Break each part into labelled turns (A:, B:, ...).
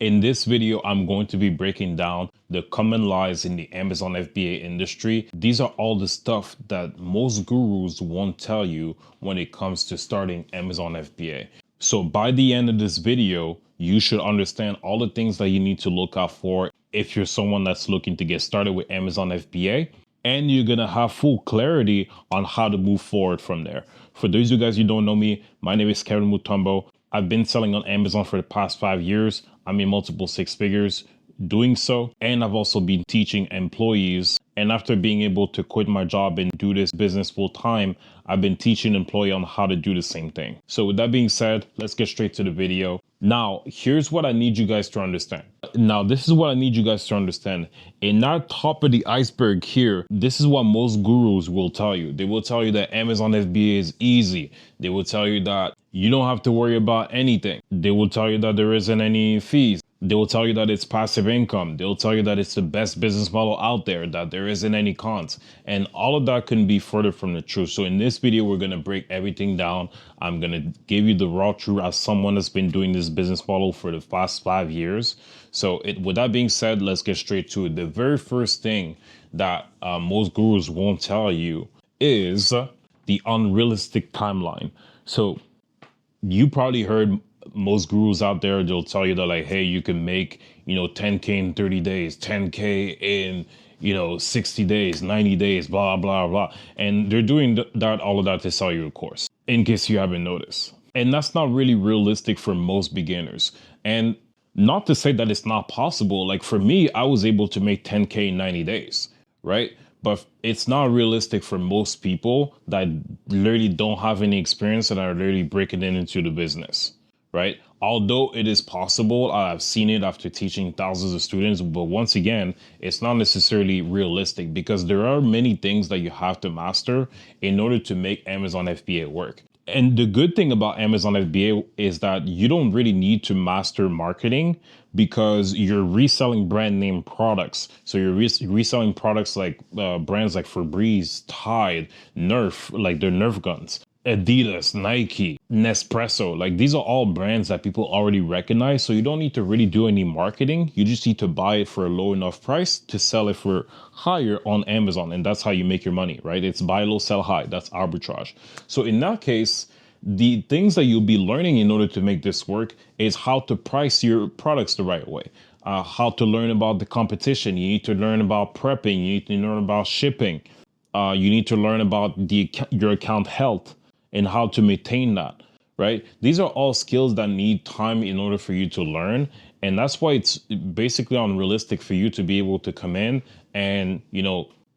A: In this video, I'm going to be breaking down the common lies in the Amazon FBA industry. These are all the stuff that most gurus won't tell you when it comes to starting Amazon FBA. So by the end of this video, you should understand all the things that you need to look out for if you're someone that's looking to get started with Amazon FBA. And you're going to have full clarity on how to move forward from there. For those of you guys who don't know me, my name is Kevin Mutombo. I've been selling on Amazon for the past 5 years. I'm in multiple six figures doing so. And I've also been teaching employees. And after being able to quit my job and do this business full time, I've been teaching employees on how to do the same thing. So with that being said, let's get straight to the video. Now, here's what I need you guys to understand. This is what I need you guys to understand. In that top of the iceberg here, this is what most gurus will tell you. They will tell you that Amazon FBA is easy. They will tell you that you don't have to worry about anything. They will tell you that there isn't any fees. They will tell you that it's passive income. They'll tell you that it's the best business model out there, that there isn't any cons. And all of that couldn't be further from the truth. So in this video, we're going to break everything down. I'm going to give you the raw truth as someone that's been doing this business model for the past 5 years. So with that being said, let's get straight to it. The very first thing that most gurus won't tell you is the unrealistic timeline. So you probably heard most gurus out there, they'll tell you that like, hey, you can make, 10K in 30 days, 10K in, 60 days, 90 days, blah, blah, blah. And they're doing all of that to sell you a course, in case you haven't noticed. And that's not really realistic for most beginners. And not to say that it's not possible. Like for me, I was able to make 10K in 90 days, right? But it's not realistic for most people that literally don't have any experience and are literally breaking into the business. Right? Although it is possible, I've seen it after teaching thousands of students, but once again, it's not necessarily realistic because there are many things that you have to master in order to make Amazon FBA work. And the good thing about Amazon FBA is that you don't really need to master marketing because you're reselling brand name products. So you're reselling products like brands like Febreze, Tide, Nerf, like their Nerf guns. Adidas, Nike, Nespresso, like these are all brands that people already recognize. So you don't need to really do any marketing. You just need to buy it for a low enough price to sell it for higher on Amazon. And that's how you make your money, right? It's buy low, sell high. That's arbitrage. So in that case, the things that you'll be learning in order to make this work is how to price your products the right way. How to learn about the competition. You need to learn about prepping. You need to learn about shipping. You need to learn about your account health and how to maintain that, right? These are all skills that need time in order for you to learn. And that's why it's basically unrealistic for you to be able to come in and,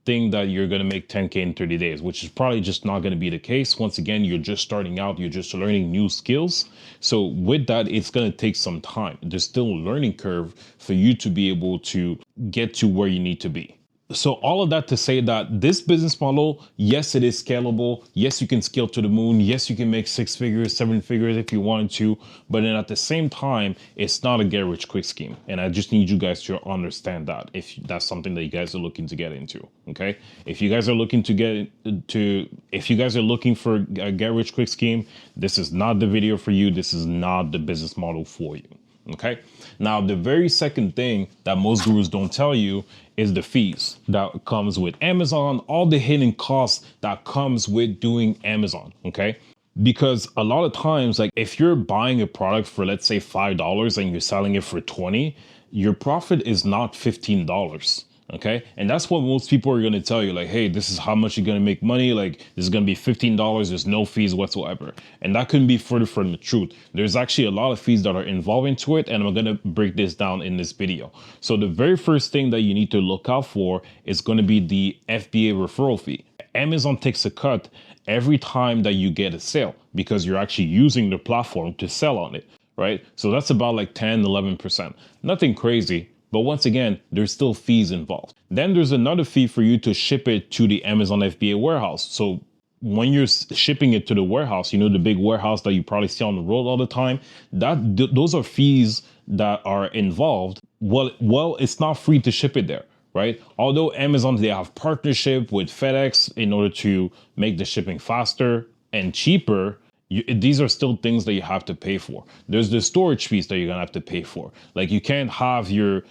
A: think that you're going to make 10K in 30 days, which is probably just not going to be the case. Once again, you're just starting out, you're just learning new skills. So with that, it's going to take some time. There's still a learning curve for you to be able to get to where you need to be. So all of that to say that this business model, yes, it is scalable. Yes, you can scale to the moon. Yes, you can make 6 figures, 7 figures if you wanted to. But then at the same time, it's not a get rich quick scheme. And I just need you guys to understand that if that's something that you guys are looking to get into. Okay. If you guys are looking if you guys are looking for a get rich quick scheme, this is not the video for you. This is not the business model for you. Okay. Now, the very second thing that most gurus don't tell you is the fees that comes with Amazon, all the hidden costs that comes with doing Amazon. Okay. Because a lot of times, like if you're buying a product for, let's say $5 and you're selling it for 20, your profit is not $15. Okay. And that's what most people are going to tell you, like, hey, this is how much you're going to make money. Like, this is going to be $15. There's no fees whatsoever. And that couldn't be further from the truth. There's actually a lot of fees that are involved into it. And I'm going to break this down in this video. So the very first thing that you need to look out for is going to be the FBA referral fee. Amazon takes a cut every time that you get a sale because you're actually using the platform to sell on it. Right. So that's about like 10, 11%. Nothing crazy. But once again, there's still fees involved. Then there's another fee for you to ship it to the Amazon FBA warehouse. So when you're shipping it to the warehouse, the big warehouse that you probably see on the road all the time, those are fees that are involved. Well, it's not free to ship it there, right? Although Amazon, they have partnership with FedEx in order to make the shipping faster and cheaper. these are still things that you have to pay for. There's the storage fees that you're gonna have to pay for. Like, you can't have your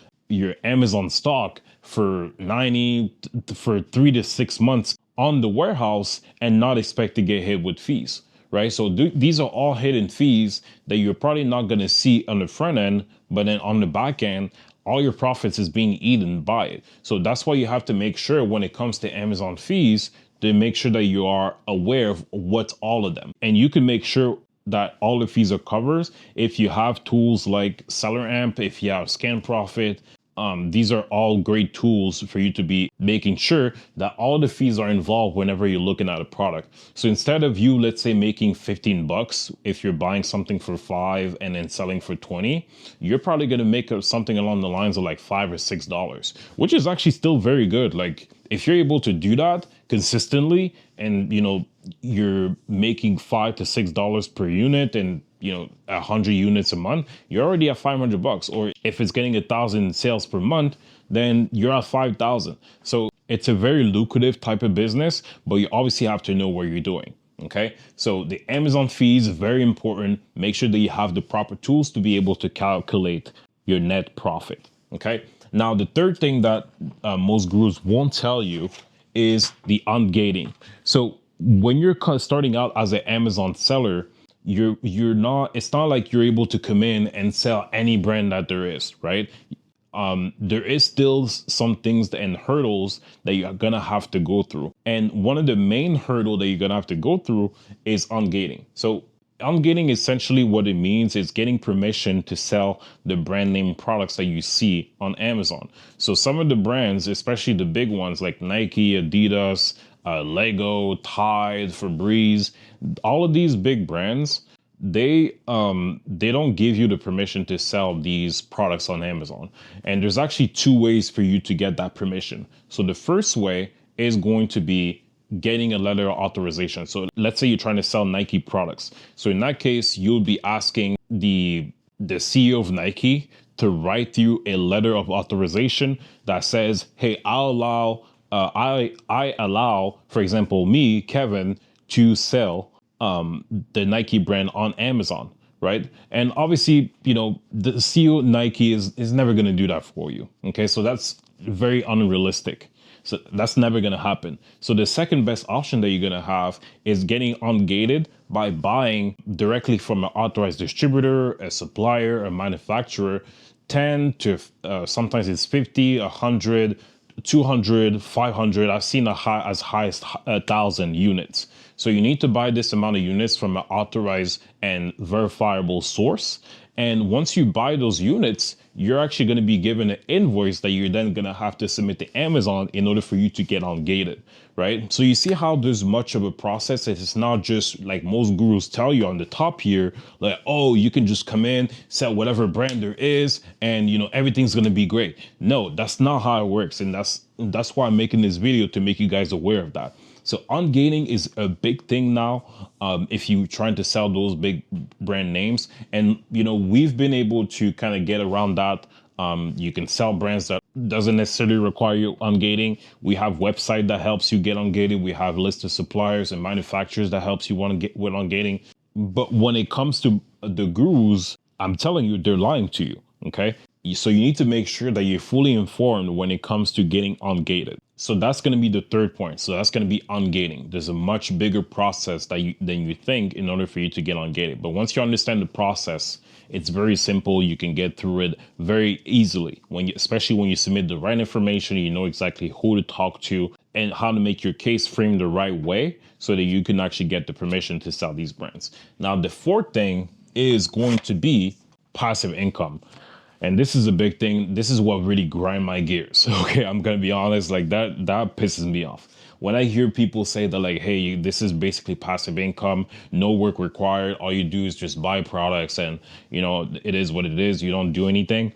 A: Amazon stock for for 3 to 6 months on the warehouse and not expect to get hit with fees, right? So these are all hidden fees that you're probably not going to see on the front end, but then on the back end, all your profits is being eaten by it. So that's why you have to make sure when it comes to Amazon fees to make sure that you are aware of what's all of them. And you can make sure that all the fees are covered if you have tools like Seller Amp, if you have Scan Profit. These are all great tools for you to be making sure that all the fees are involved whenever you're looking at a product. So instead of you, let's say, making 15 bucks, if you're buying something for 5 and then selling for 20, you're probably going to make something along the lines of like $5 or $6, which is actually still very good. Like, if you're able to do that consistently and, you're making $5 to $6 per unit and 100 units a month, you're already at 500 bucks. Or if it's getting 1,000 sales per month, then you're at 5,000. So it's a very lucrative type of business, but you obviously have to know what you're doing. Okay, so the Amazon fees, very important. Make sure that you have the proper tools to be able to calculate your net profit. Okay, now the third thing that most gurus won't tell you is the ungating. So when you're starting out as an Amazon seller, you're not, it's not like you're able to come in and sell any brand that there is, right? There is still some things and hurdles that you're gonna have to go through. And one of the main hurdle that you're gonna have to go through is ungating. So ungating, essentially what it means is getting permission to sell the brand name products that you see on Amazon. So some of the brands, especially the big ones like Nike, Adidas, Lego, Tide, Febreze, all of these big brands, they don't give you the permission to sell these products on Amazon. And there's actually two ways for you to get that permission. So the first way is going to be getting a letter of authorization. So let's say you're trying to sell Nike products. So in that case, you'll be asking the CEO of Nike to write you a letter of authorization that says, hey, I allow, for example, me, Kevin, to sell the Nike brand on Amazon, right? And obviously, the CEO of Nike is never going to do that for you. Okay, so that's very unrealistic. So that's never going to happen. So the second best option that you're going to have is getting ungated by buying directly from an authorized distributor, a supplier, a manufacturer, 10 to sometimes it's 50, 100, 200, 500. I've seen as high as 1,000 units. So you need to buy this amount of units from an authorized and verifiable source. And once you buy those units, you're actually going to be given an invoice that you're then going to have to submit to Amazon in order for you to get ungated, right? So you see how there's much of a process. It's not just like most gurus tell you on the top here, like, oh, you can just come in, sell whatever brand there is, and everything's going to be great. No, that's not how it works. And that's why I'm making this video, to make you guys aware of that. So ungating is a big thing now if you're trying to sell those big brand names. And, we've been able to kind of get around that. You can sell brands that doesn't necessarily require you ungating. We have website that helps you get ungated. We have list of suppliers and manufacturers that helps you want to get with ungating. But when it comes to the gurus, I'm telling you, they're lying to you. Okay. So you need to make sure that you're fully informed when it comes to getting ungated. So that's going to be the third point. So that's going to be ungating. There's a much bigger process than you think in order for you to get ungated. But once you understand the process, it's very simple. You can get through it very easily. Especially when you submit the right information, you know exactly who to talk to and how to make your case frame the right way so that you can actually get the permission to sell these brands. Now, the fourth thing is going to be passive income. And this is a big thing. This is what really grind my gears. Okay, I'm gonna be honest, like that pisses me off. When I hear people say that, like, hey, this is basically passive income, no work required, all you do is just buy products and, it is what it is, you don't do anything.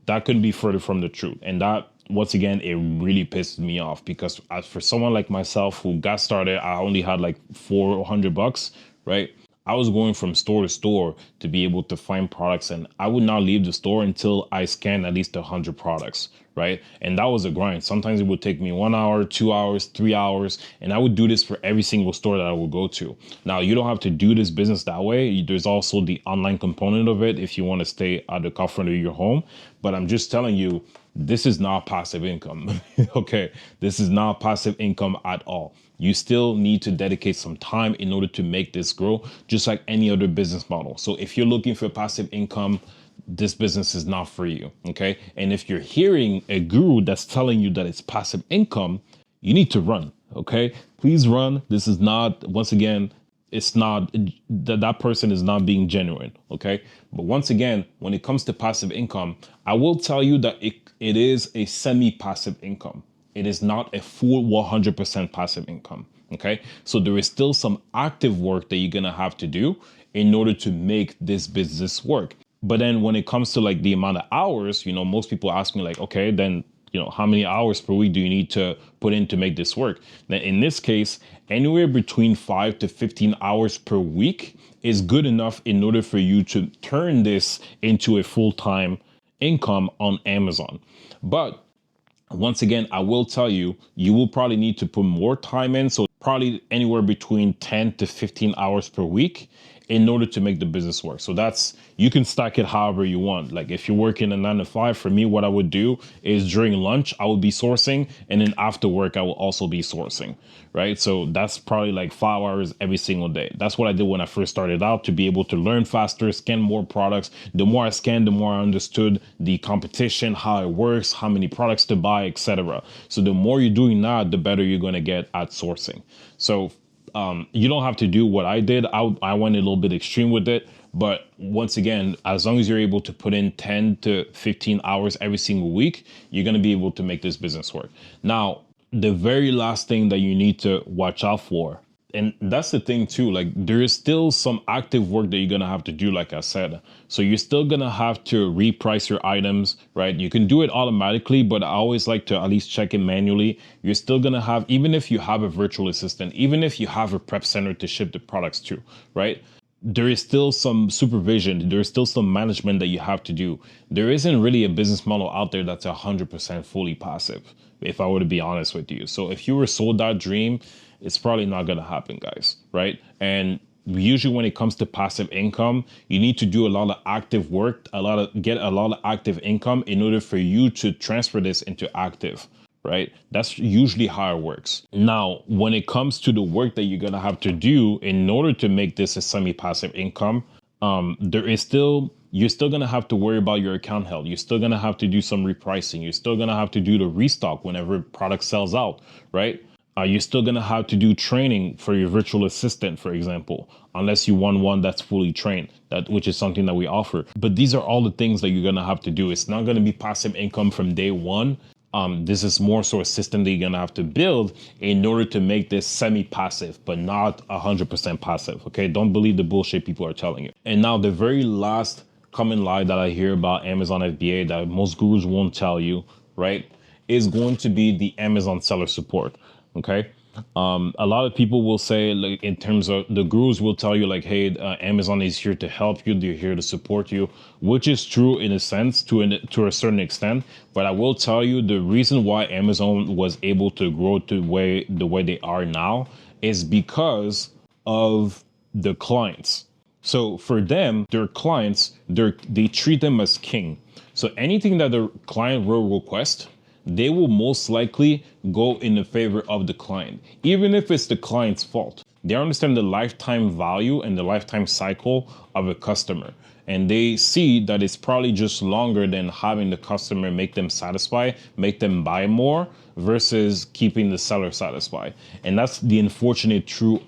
A: That couldn't be further from the truth. And that, once again, it really pisses me off because for someone like myself who got started, I only had like $400, right? I was going from store to store to be able to find products, and I would not leave the store until I scanned at least 100 products, right? And that was a grind. Sometimes it would take me 1 hour, 2 hours, 3 hours, and I would do this for every single store that I would go to. Now, you don't have to do this business that way. There's also the online component of it if you want to stay at the comfort of your home. But I'm just telling you, this is not passive income. Okay, this is not passive income at all. You still need to dedicate some time in order to make this grow, just like any other business model. So if you're looking for passive income, this business is not for you. Okay, and if you're hearing a guru that's telling you that it's passive income, you need to run. Okay, please run. This is not, once again, it's not that person is not being genuine. Okay, but once again, when it comes to passive income, I will tell you that it is a semi-passive income. It is not a full 100% passive income. Okay, so there is still some active work that you're gonna have to do in order to make this business work. But then when it comes to like the amount of hours, most people ask me like, okay, then how many hours per week do you need to put in to make this work? Then in this case, anywhere between 5 to 15 hours per week is good enough in order for you to turn this into a full-time income on Amazon. But once again, I will tell you, you will probably need to put more time in. So probably anywhere between 10 to 15 hours per week in order to make the business work. So you can stack it however you want. Like if you're working a 9 to 5, for me, what I would do is during lunch, I would be sourcing. And then after work, I will also be sourcing, right? So that's probably like 5 hours every single day. That's what I did when I first started out, to be able to learn faster, scan more products. The more I scanned, the more I understood the competition, how it works, how many products to buy, etc. So the more you're doing that, the better you're going to get at sourcing. So you don't have to do what I did. I went a little bit extreme with it. But once again, as long as you're able to put in 10 to 15 hours every single week, you're going to be able to make this business work. Now, the very last thing that you need to watch out for, and that's the thing too, like there is still some active work that you're going to have to do, like I said. So you're still going to have to reprice your items, right? You can do it automatically, but I always like to at least check it manually. You're still going to have, even if you have a virtual assistant, even if you have a prep center to ship the products to, right? There is still some supervision. There's still some management that you have to do. There isn't really a business model out there that's 100% fully passive, if I were to be honest with you. So if you were sold that dream, it's probably not going to happen, guys, right? And usually when it comes to passive income, you need to do a lot of active work, get a lot of active income in order for you to transfer this into active, right? That's usually how it works. Now, when it comes to the work that you're going to have to do in order to make this a semi-passive income, you're still going to have to worry about your account health. You're still going to have to do some repricing. You're still going to have to do the restock whenever product sells out, right? You're still going to have to do training for your virtual assistant, for example, unless you want one that's fully trained, which is something that we offer. But these are all the things that you're going to have to do. It's not going to be passive income from day one. This is more so a system that you're going to have to build in order to make this semi-passive, but not 100% passive. Okay, don't believe the bullshit people are telling you. And now the very last common lie that I hear about Amazon FBA that most gurus won't tell you, right, is going to be the Amazon seller support. Okay. A lot of people will say, like, in terms of the gurus will tell you like, hey, Amazon is here to help you. They're here to support you, which is true in a sense to a certain extent. But I will tell you the reason why Amazon was able to grow to the way they are now is because of the clients. So for them, their clients, they treat them as king. So anything that the client will request, they will most likely go in the favor of the client, even if it's the client's fault. They understand the lifetime value and the lifetime cycle of a customer. And they see that it's probably just longer than having the customer make them satisfied, make them buy more versus keeping the seller satisfied. And that's the unfortunate truth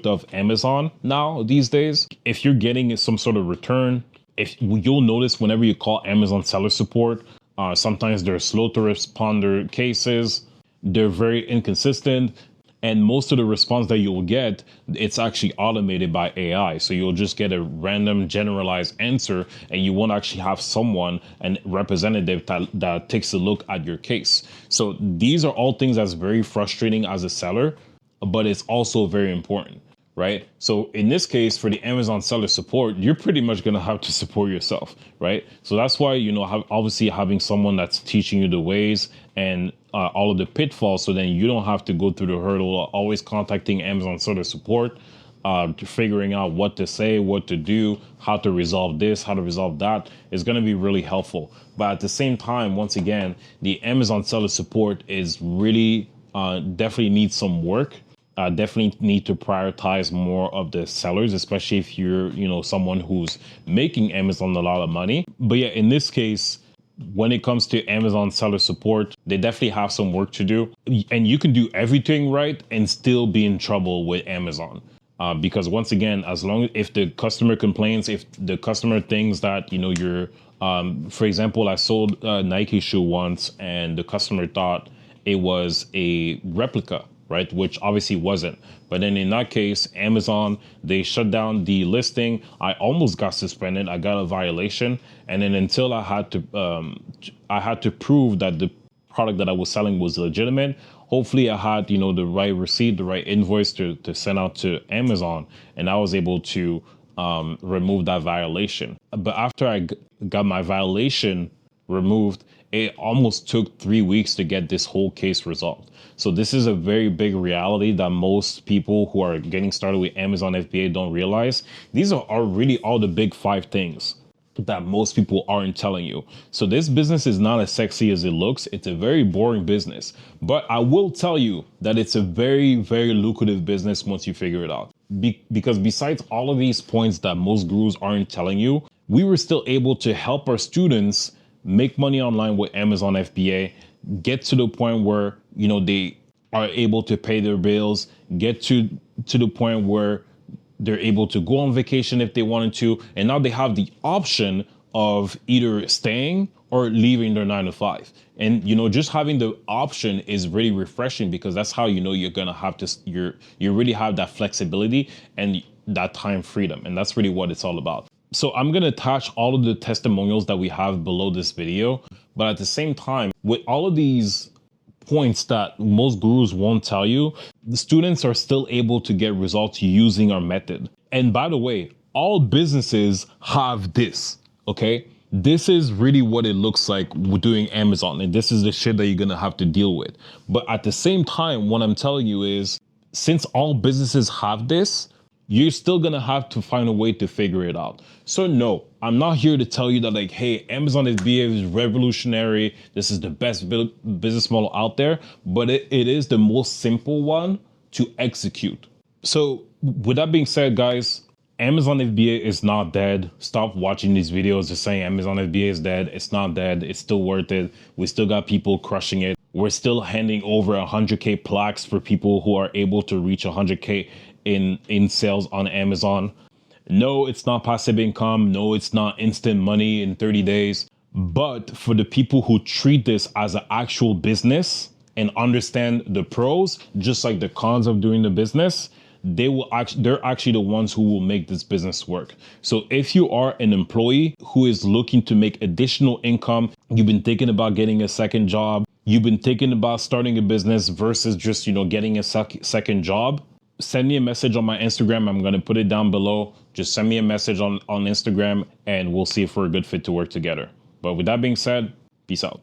A: of Amazon now these days. If you're getting some sort of return, if you'll notice whenever you call Amazon seller support, sometimes they're slow to respond to cases. They're very inconsistent. And most of the response that you'll get, it's actually automated by AI. So you'll just get a random generalized answer and you won't actually have someone, a representative that takes a look at your case. So these are all things that's very frustrating as a seller, but it's also very important, right? So in this case, for the Amazon seller support, you're pretty much going to have to support yourself, right? So that's why, obviously having someone that's teaching you the ways and all of the pitfalls, so then you don't have to go through the hurdle of always contacting Amazon seller support, figuring out what to say, what to do, how to resolve this, how to resolve that is going to be really helpful. But at the same time, once again, the Amazon seller support is really definitely needs some work. Definitely need to prioritize more of the sellers, especially if you're, someone who's making Amazon a lot of money. But yeah, in this case, when it comes to Amazon seller support, they definitely have some work to do. And you can do everything right and still be in trouble with Amazon. Because once again, if the customer complains, if the customer thinks that, you're, for example, I sold a Nike shoe once and the customer thought it was a replica, right? Which obviously wasn't. But then in that case, Amazon, they shut down the listing. I almost got suspended. I got a violation. And then until I had to prove that the product that I was selling was legitimate, hopefully I had, the right receipt, the right invoice to send out to Amazon. And I was able to remove that violation. But after I got my violation removed, it almost took 3 weeks to get this whole case resolved. So this is a very big reality that most people who are getting started with Amazon FBA don't realize. These are really all the big 5 things that most people aren't telling you. So this business is not as sexy as it looks. It's a very boring business, but I will tell you that it's a very, very lucrative business once you figure it out. Because besides all of these points that most gurus aren't telling you, we were still able to help our students make money online with Amazon FBA, get to the point where, they are able to pay their bills, get to the point where they're able to go on vacation if they wanted to. And now they have the option of either staying or leaving their 9 to 5. And, just having the option is really refreshing, because that's how, you're going to have to, you really have that flexibility and that time freedom. And that's really what it's all about. So I'm going to attach all of the testimonials that we have below this video. But at the same time, with all of these points that most gurus won't tell you, the students are still able to get results using our method. And by the way, all businesses have this, okay? This is really what it looks like doing Amazon. And this is the shit that you're going to have to deal with. But at the same time, what I'm telling you is, since all businesses have this, you're still going to have to find a way to figure it out. So no, I'm not here to tell you that like, hey, Amazon FBA is revolutionary. This is the best business model out there, but it is the most simple one to execute. So with that being said, guys, Amazon FBA is not dead. Stop watching these videos just saying Amazon FBA is dead. It's not dead. It's still worth it. We still got people crushing it. We're still handing over 100K plaques for people who are able to reach 100K in sales on Amazon. No, it's not passive income. No, it's not instant money in 30 days. But for the people who treat this as an actual business and understand the pros, just like the cons of doing the business, they're actually the ones who will make this business work. So if you are an employee who is looking to make additional income, you've been thinking about getting a second job, you've been thinking about starting a business versus just, getting a second job, send me a message on my Instagram. I'm going to put it down below. Just send me a message on Instagram and we'll see if we're a good fit to work together. But with that being said, peace out.